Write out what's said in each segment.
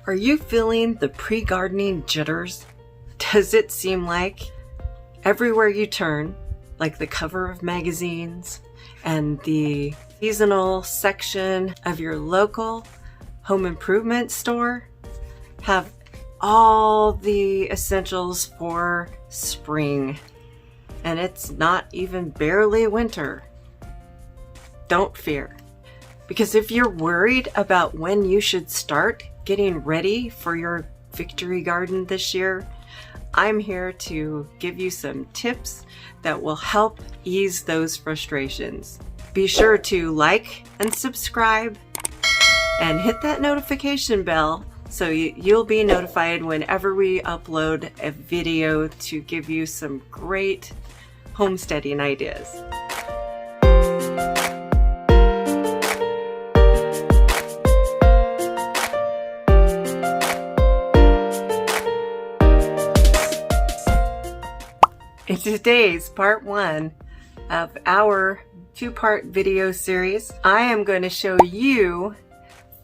Are you feeling the pre-gardening jitters? Does it seem like everywhere you turn, like the cover of magazines and the seasonal section of your local home improvement store have all the essentials for spring, and it's not even barely winter? Don't fear, because if you're worried about when you should start getting ready for your victory garden this year, I'm here to give you some tips that will help ease those frustrations. Be sure to like and subscribe and hit that notification bell so you'll be notified whenever we upload a video to give you some great homesteading ideas. In today's part 1 of our 2-part video series, I am going to show you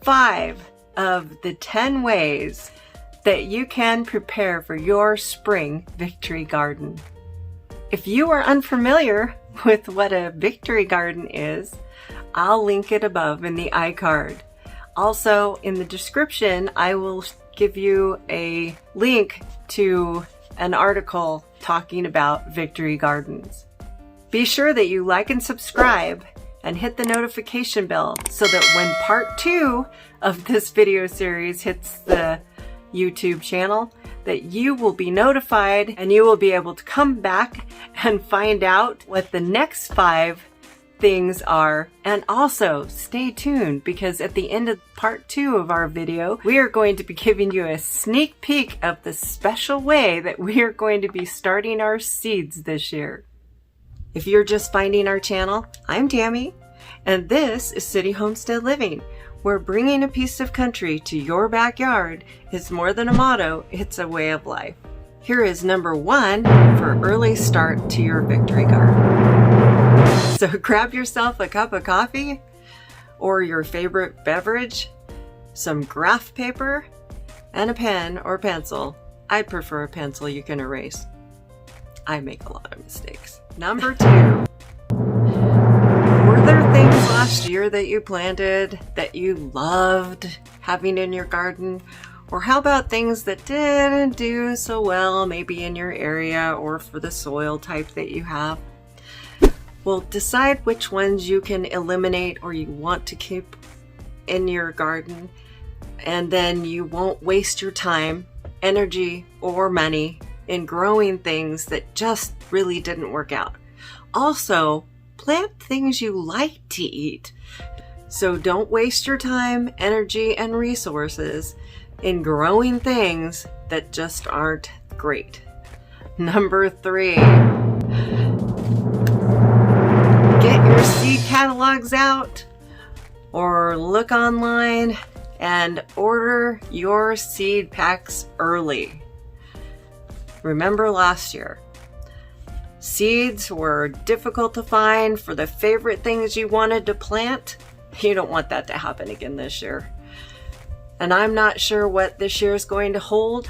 5 of the 10 ways that you can prepare for your spring victory garden. If you are unfamiliar with what a victory garden is, I'll link it above in the iCard. Also, in the description, I will give you a link to an article talking about victory gardens. Be sure that you like and subscribe and hit the notification bell so that when part 2 of this video series hits the YouTube channel, that you will be notified and you will be able to come back and find out what the next 5 things are. And also stay tuned, because at the end of part 2 of our video, we are going to be giving you a sneak peek of the special way that we are going to be starting our seeds this year. If you're just finding our channel, I'm Tammy, and this is City Homestead Living, where bringing a piece of country to your backyard is more than a motto, it's a way of life. Here is number 1 for early start to your victory garden. So grab yourself a cup of coffee or your favorite beverage, some graph paper, and a pen or pencil. I'd prefer a pencil you can erase. I make a lot of mistakes. Number 2. Were there things last year that you planted that you loved having in your garden? Or how about things that didn't do so well, maybe in your area or for the soil type that you have? Well, decide which ones you can eliminate or you want to keep in your garden, and then you won't waste your time, energy, or money in growing things that just really didn't work out. Also, plant things you like to eat. So don't waste your time, energy, and resources in growing things that just aren't great. Number 3. Get your seed catalogs out or look online and order your seed packs early. Remember last year, seeds were difficult to find for the favorite things you wanted to plant. You don't want that to happen again this year. And I'm not sure what this year is going to hold.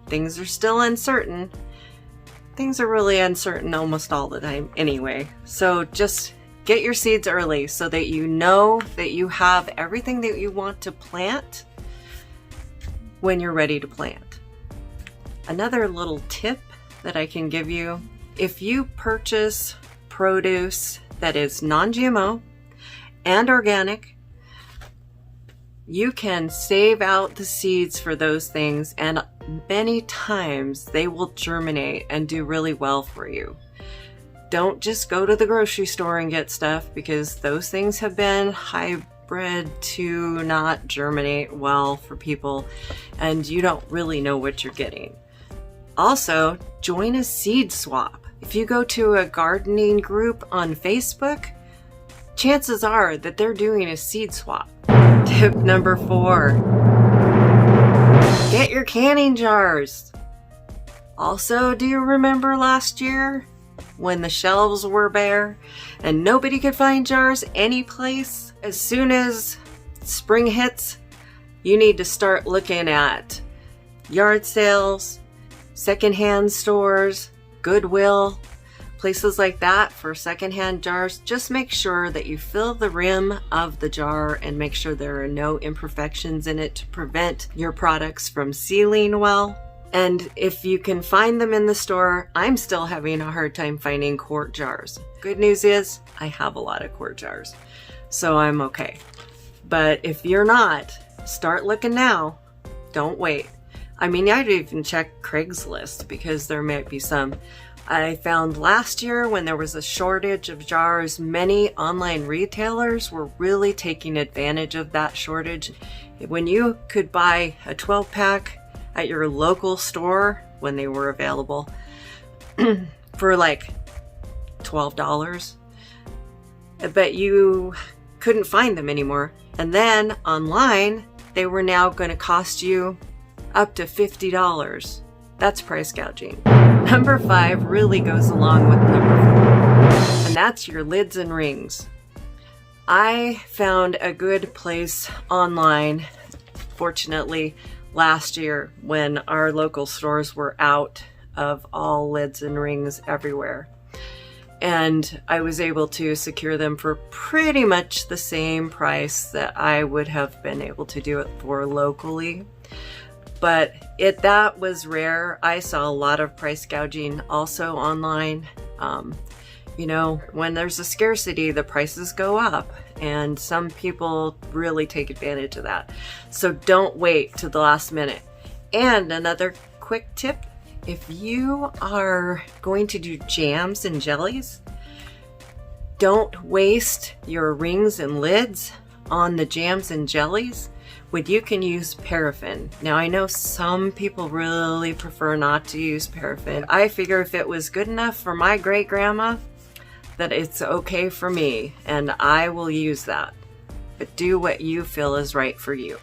Things are still uncertain. Things are really uncertain almost all the time anyway. So just get your seeds early so that you know that you have everything that you want to plant when you're ready to plant. Another little tip that I can give you, if you purchase produce that is non-GMO and organic, you can save out the seeds for those things, and many times they will germinate and do really well for you. Don't just go to the grocery store and get stuff, because those things have been hybrid to not germinate well for people, and you don't really know what you're getting. Also, join a seed swap. If you go to a gardening group on Facebook, chances are that they're doing a seed swap. Tip number 4. Get your canning jars. Also, do you remember last year when the shelves were bare and nobody could find jars anyplace? As soon as spring hits, you need to start looking at yard sales, secondhand stores, Goodwill, places like that for secondhand jars. Just make sure that you fill the rim of the jar and make sure there are no imperfections in it to prevent your products from sealing well. And if you can find them in the store, I'm still having a hard time finding quart jars. Good news is I have a lot of quart jars, so I'm okay. But if you're not, start looking now. Don't wait. I mean, I'd even check Craigslist because there might be some. I found last year when there was a shortage of jars, many online retailers were really taking advantage of that shortage. When you could buy a 12-pack at your local store when they were available for like $12, but you couldn't find them anymore. And then online, they were now going to cost you up to $50. That's price gouging. Number 5 really goes along with number 4, and that's your lids and rings. I found a good place online, fortunately, last year when our local stores were out of all lids and rings everywhere. And I was able to secure them for pretty much the same price that I would have been able to do it for locally. But that was rare. I saw a lot of price gouging also online. You know, when there's a scarcity, the prices go up, and some people really take advantage of that. So don't wait to the last minute. And another quick tip, if you are going to do jams and jellies, don't waste your rings and lids on the jams and jellies when you can use paraffin. Now, I know some people really prefer not to use paraffin. I figure if it was good enough for my great grandma, that it's okay for me, and I will use that. But do what you feel is right for you.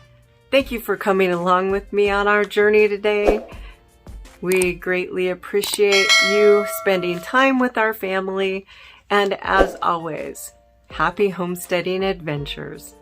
Thank you for coming along with me on our journey today. We greatly appreciate you spending time with our family, and as always, happy homesteading adventures.